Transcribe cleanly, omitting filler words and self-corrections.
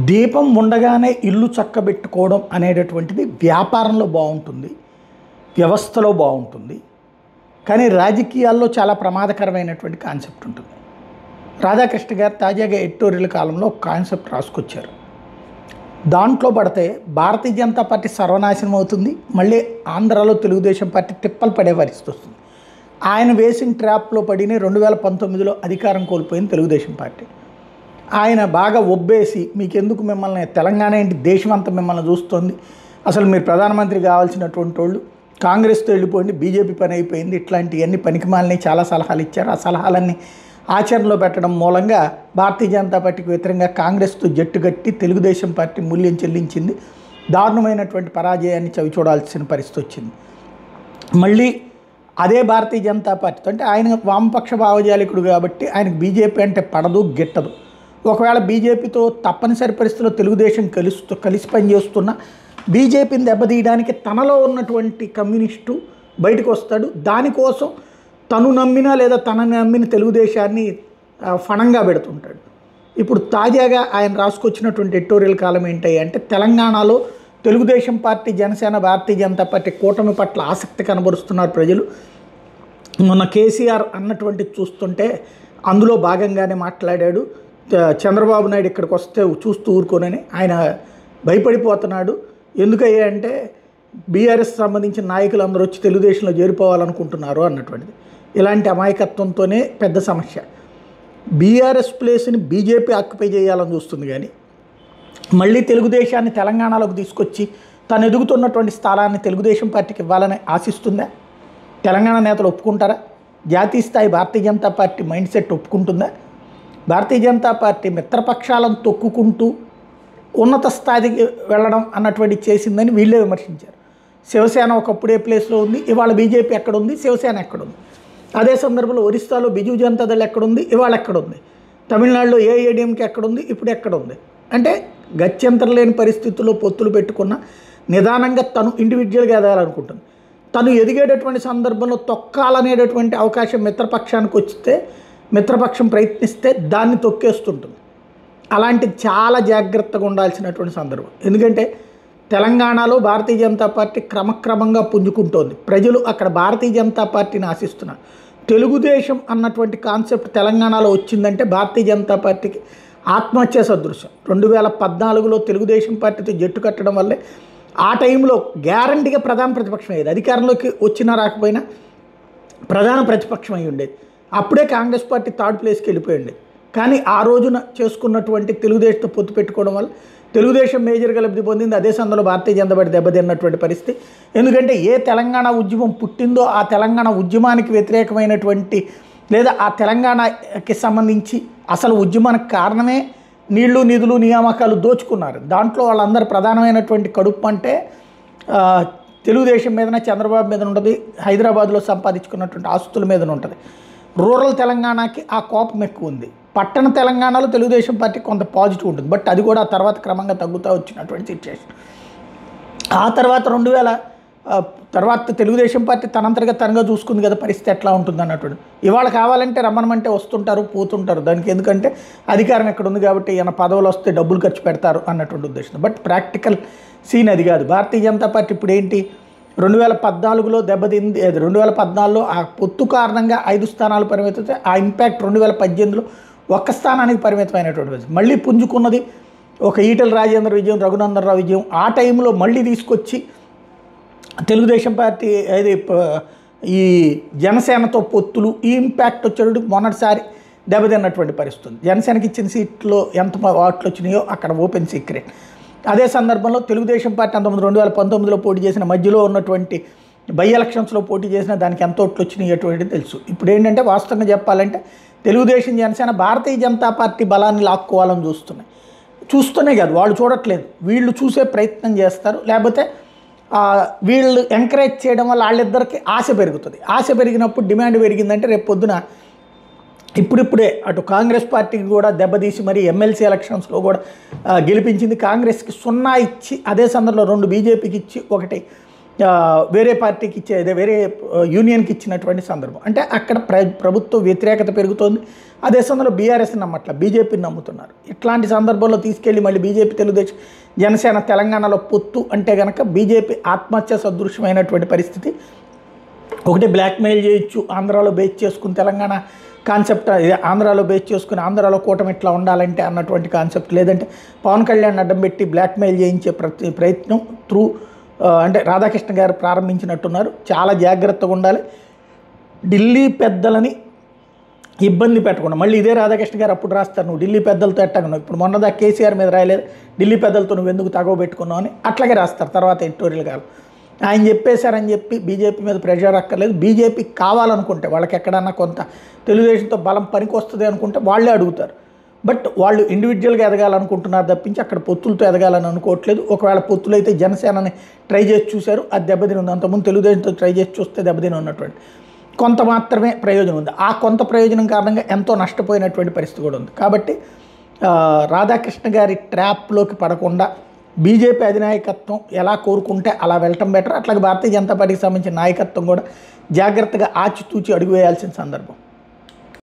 దీపం ఉండగానే ఇల్లు చక్కబెట్టుకోవడం అనేటటువంటిది వ్యాపారంలో బాగుంటుంది, వ్యవస్థలో బాగుంటుంది. కానీ రాజకీయాల్లో చాలా ప్రమాదకరమైనటువంటి కాన్సెప్ట్ ఉంటుంది. రాధాకృష్ణ గారు తాజాగా ఎడిటోరియల్ కాలంలో ఒక కాన్సెప్ట్ రాసుకొచ్చారు. దాంట్లో పడితే భారతీయ జనతా పార్టీ సర్వనాశనం అవుతుంది, మళ్ళీ ఆంధ్రాలో తెలుగుదేశం పార్టీ తిప్పలు పడే పరిస్థితి వస్తుంది. ఆయన వేసిన ట్రాప్లో పడిన 2019లో అధికారం కోల్పోయింది తెలుగుదేశం పార్టీ. ఆయన బాగా ఒబ్బేసి మీకెందుకు మిమ్మల్ని తెలంగాణ ఏంటి దేశం అంతా మిమ్మల్ని చూస్తుంది, అసలు మీరు ప్రధానమంత్రి కావాల్సినటువంటి వాళ్ళు కాంగ్రెస్తో వెళ్ళిపోయింది, బీజేపీ పని అయిపోయింది, ఇట్లాంటివన్నీ పనికిమాలని చాలా సలహాలు ఇచ్చారు. ఆ సలహాలన్నీ ఆచరణలో పెట్టడం మూలంగా భారతీయ జనతా పార్టీకి వ్యతిరేకంగా కాంగ్రెస్తో జట్టు కట్టి తెలుగుదేశం పార్టీ మూల్యం చెల్లించింది, దారుణమైనటువంటి పరాజయాన్ని చవి చూడాల్సిన పరిస్థితి వచ్చింది. మళ్ళీ అదే భారతీయ జనతా పార్టీతో, అంటే ఆయన వామపక్ష భావజాలికుడు కాబట్టి ఆయనకు బీజేపీ అంటే పడదు గిట్టదు. ఒకవేళ బీజేపీతో తప్పనిసరి పరిస్థితుల్లో తెలుగుదేశం కలిసి పనిచేస్తున్న బీజేపీని దెబ్బతీయడానికి తనలో ఉన్నటువంటి కమ్యూనిస్టు బయటకు వస్తాడు. దానికోసం తను నమ్మినా లేదా తనని నమ్మిన తెలుగుదేశాన్ని ఫణంగా పెడుతుంటాడు. ఇప్పుడు తాజాగా ఆయన రాసుకొచ్చినటువంటి ఎడిటోరియల్ కాలం ఏంటి అంటే, తెలంగాణలో తెలుగుదేశం పార్టీ, జనసేన, భారతీయ జనతా పార్టీ కూటమి పట్ల ఆసక్తి కనబరుస్తున్నారు ప్రజలు. మొన్న కేసీఆర్ అన్నటువంటి చూస్తుంటే అందులో భాగంగానే మాట్లాడాడు. చంద్రబాబు నాయుడు ఇక్కడికి వస్తే చూస్తూ ఊరుకోనని ఆయన భయపడిపోతున్నాడు. ఎందుకయ్యా అంటే బీఆర్ఎస్ సంబంధించిన నాయకులందరూ వచ్చి తెలుగుదేశంలో చేరిపోవాలనుకుంటున్నారు అన్నటువంటిది. ఇలాంటి అమాయకత్వంతోనే పెద్ద సమస్య. బీఆర్ఎస్ ప్లేస్ని బీజేపీ ఆక్యుపై చేయాలని చూస్తుంది, కానీ మళ్ళీ తెలుగుదేశాన్ని తెలంగాణలోకి తీసుకొచ్చి తను ఎదుగుతున్నటువంటి స్థానాన్ని తెలుగుదేశం పార్టీకి ఇవ్వాలని ఆశిస్తుందా? తెలంగాణ నేతలు ఒప్పుకుంటారా? జాతీయ స్థాయి Bharatiya Janata party mind set ఒప్పుకుంటుందా? Bharatiya Janata party మిత్రపక్షాలను తొక్కుకుంటూ ఉన్నత స్థాయికి వెళ్ళడం అన్నటువంటి చేసిందని వీళ్ళే విమర్శించారు. శివసేన ఒకప్పుడే ప్లేస్లో ఉంది, ఇవాళ బీజేపీ ఎక్కడుంది, శివసేన ఎక్కడుంది. అదే సందర్భంలో ఒరిస్సాలో బిజు జనతాదళ్ ఎక్కడుంది, ఇవాళ ఎక్కడుంది. తమిళనాడులో ఏఐఏడీఎంకి ఎక్కడుంది, ఇప్పుడు ఎక్కడుంది. అంటే గత్యంతరం లేని పరిస్థితుల్లో పొత్తులు పెట్టుకున్న నిదానంగా తను ఇండివిజువల్గా ఎదగాలనుకుంటుంది. తను ఎదిగేటటువంటి సందర్భంలో తొక్కాలనేటటువంటి అవకాశం మిత్రపక్షానికి వస్తే, మిత్రపక్షం ప్రయత్నిస్తే దాన్ని తొక్కేస్తుంటుంది. అలాంటిది చాలా జాగ్రత్తగా ఉండాల్సినటువంటి సందర్భం. ఎందుకంటే తెలంగాణలో భారతీయ జనతా పార్టీ క్రమక్రమంగా పుంజుకుంటోంది. ప్రజలు అక్కడ భారతీయ జనతా పార్టీని ఆశిస్తున్నారు. తెలుగుదేశం అన్నటువంటి కాన్సెప్ట్ తెలంగాణలో వచ్చిందంటే భారతీయ జనతా పార్టీకి ఆత్మహత్య సదృశ్యం. 2014లో తెలుగుదేశం పార్టీతో జట్టు కట్టడం వల్లే ఆ టైంలో గ్యారంటీగా ప్రధాన ప్రతిపక్షం అయ్యేది. అధికారంలోకి వచ్చినా రాకపోయినా ప్రధాన ప్రతిపక్షం అయి ఉండేది. అప్పుడే కాంగ్రెస్ పార్టీ థర్డ్ ప్లేస్కి వెళ్ళిపోయి ఉండేది. కానీ ఆ రోజున చేసుకున్నటువంటి తెలుగుదేశంతో పొత్తు పెట్టుకోవడం వల్ల తెలుగుదేశం మేజర్గా లబ్ధి పొందింది. అదే సందర్భంలో భారతీయ జనతా పార్టీ దెబ్బతిన్నటువంటి పరిస్థితి. ఎందుకంటే ఏ తెలంగాణ ఉద్యమం పుట్టిందో ఆ తెలంగాణ ఉద్యమానికి వ్యతిరేకమైనటువంటి లేదా ఆ తెలంగాణకి సంబంధించి అసలు ఉద్యమానికి కారణమే నీళ్లు, నిధులు, నియామకాలు దోచుకున్నారు. దాంట్లో వాళ్ళందరూ ప్రధానమైనటువంటి కడుపు అంటే తెలుగుదేశం మీదనే, చంద్రబాబు మీద ఉంటుంది, హైదరాబాద్లో సంపాదించుకున్నటువంటి ఆస్తుల మీద ఉంటుంది. రూరల్ తెలంగాణకి ఆ కోపం ఎక్కువ ఉంది. పట్టణ తెలంగాణలో తెలుగుదేశం పార్టీ కొంత పాజిటివ్ ఉంటుంది, బట్ అది కూడా తర్వాత క్రమంగా తగ్గుతూ వచ్చినటువంటి సిచ్యువేషన్. ఆ తర్వాత 2000 తర్వాత తెలుగుదేశం పార్టీ తనంతటిగా తనగా చూసుకుంది కదా, పరిస్థితి ఎట్లా ఉంటుంది అన్నట్టు. ఇవాళ కావాలంటే రమ్మనమంటే వస్తుంటారు, పోతుంటారు. దానికి ఎందుకంటే అధికారం ఎక్కడ ఉంది కాబట్టి ఈయన పదవులు వస్తే డబ్బులు ఖర్చు పెడతారు అన్నటువంటి ఉద్దేశం. బట్ ప్రాక్టికల్ సీన్ అది కాదు. భారతీయ జనతా పార్టీ ఇప్పుడు ఏంటి, 2014లో దెబ్బతింది. 2014లో ఆ పొత్తు కారణంగా 5 స్థానాలు పరిమితమైతే ఆ ఇంపాక్ట్ 2018లో 1 స్థానానికి పరిమితమైనటువంటి మళ్ళీ పుంజుకున్నది ఒక ఈటెల రాజేంద్ర విజయం, రఘునందన్ రావు విజయం. ఆ టైంలో మళ్ళీ తీసుకొచ్చి తెలుగుదేశం పార్టీ అది ఈ జనసేనతో పొత్తులు, ఈ ఇంపాక్ట్ వచ్చేటప్పుడు మొన్నటిసారి దెబ్బతిన్నటువంటి పరిస్థితి. జనసేనకి ఇచ్చిన సీట్లో ఎంత వాట్లు వచ్చినాయో అక్కడ ఓపెన్ సీక్రెట్. అదే సందర్భంలో తెలుగుదేశం పార్టీ 2019లో పోటీ చేసిన, మధ్యలో ఉన్నటువంటి బై ఎలక్షన్స్లో పోటీ చేసిన దానికి ఎంత ఓట్లు వచ్చినాయి అటువంటిది తెలుసు. ఇప్పుడు ఏంటంటే వాస్తవంగా చెప్పాలంటే తెలుగుదేశం, జనసేన భారతీయ జనతా పార్టీ బలాన్ని లాక్కోవాలని చూస్తూనే కాదు, వాళ్ళు చూడట్లేదు, వీళ్ళు చూసే ప్రయత్నం చేస్తారు. లేకపోతే వీళ్ళు ఎంకరేజ్ చేయడం వల్ల వాళ్ళిద్దరికి ఆశ పెరుగుతుంది. ఆశ పెరిగినప్పుడు డిమాండ్ పెరిగిందంటే రేపు పొద్దున ఇప్పుడిప్పుడే అటు కాంగ్రెస్ పార్టీకి కూడా దెబ్బతీసి మరి ఎమ్మెల్సీ ఎలక్షన్స్లో కూడా గెలిపించింది. కాంగ్రెస్కి 0 ఇచ్చి అదే సందర్భంలో 2 బీజేపీకి ఇచ్చి 1 వేరే పార్టీకి ఇచ్చేది వేరే యూనియన్కి ఇచ్చినటువంటి సందర్భం. అంటే అక్కడ ప్రభుత్వ వ్యతిరేకత పెరుగుతోంది. అదే సమయంలో బీఆర్ఎస్ని నమ్మట్ల, బీజేపీని నమ్ముతున్నారు. ఇట్లాంటి సందర్భంలో తీసుకెళ్ళి మళ్ళీ బీజేపీ, తెలుగుదేశం, జనసేన తెలంగాణలో పొత్తు అంటే కనుక బీజేపీ ఆత్మహత్య సదృశ్యమైనటువంటి పరిస్థితి. ఒకటి బ్లాక్మెయిల్ చేయొచ్చు, ఆంధ్రాలో బేస్ చేసుకుని తెలంగాణ కాన్సెప్ట్, ఆంధ్రాలో బేస్ చేసుకుని ఆంధ్రాలో కూటమి ఇట్లా ఉండాలంటే అన్నటువంటి కాన్సెప్ట్, లేదంటే పవన్ కళ్యాణ్ అడ్డం పెట్టి బ్లాక్మెయిల్ చేయించే ప్రయత్నం త్రూ అంటే రాధాకృష్ణ గారు ప్రారంభించినట్టున్నారు. చాలా జాగ్రత్తగా ఉండాలి. ఢిల్లీ పెద్దలని ఇబ్బంది పెట్టకుండా, మళ్ళీ ఇదే రాధాకృష్ణ గారు అప్పుడు రాస్తారు, నువ్వు ఢిల్లీ పెద్దలతో ఎట్టగను, ఇప్పుడు మొన్నదా కేసీఆర్ మీద రాయలేదు, ఢిల్లీ పెద్దలతో నువ్వు ఎందుకు తగవ పెట్టుకున్నావు అని అట్లాగే రాస్తారు తర్వాత ఎడిటోరియల్ కాదు. ఆయన చెప్పేశారని చెప్పి బీజేపీ మీద ప్రెషర్ అక్కర్లేదు. బీజేపీ కావాలనుకుంటే, వాళ్ళకి ఎక్కడన్నా కొంత తెలుగుదేశంతో బలం పనికి వస్తుంది అనుకుంటే వాళ్ళే అడుగుతారు. బట్ వాళ్ళు ఇండివిజువల్గా ఎదగాలనుకుంటున్నారు తప్పించి అక్కడ పొత్తులతో ఎదగాలని అనుకోవట్లేదు. ఒకవేళ పొత్తులు అయితే జనసేనని ట్రై చేసి చూశారు, అది దెబ్బతిని ఉంది. అంతకుముందు తెలుగుదేశంతో ట్రై చేసి చూస్తే దెబ్బతిని ఉన్నటువంటి కొంత మాత్రమే ప్రయోజనం ఉంది. ఆ కొంత ప్రయోజనం కారణంగా ఎంతో నష్టపోయినటువంటి పరిస్థితి కూడా ఉంది. కాబట్టి రాధాకృష్ణ గారి ట్రాప్లోకి పడకుండా బీజేపీ అధినాయకత్వం ఎలా కోరుకుంటే అలా వెళ్ళటం బెటర్. అట్లాగే భారతీయ జనతా పార్టీకి సంబంధించిన నాయకత్వం కూడా జాగ్రత్తగా ఆచితూచి అడుగు వేయాల్సిన సందర్భం.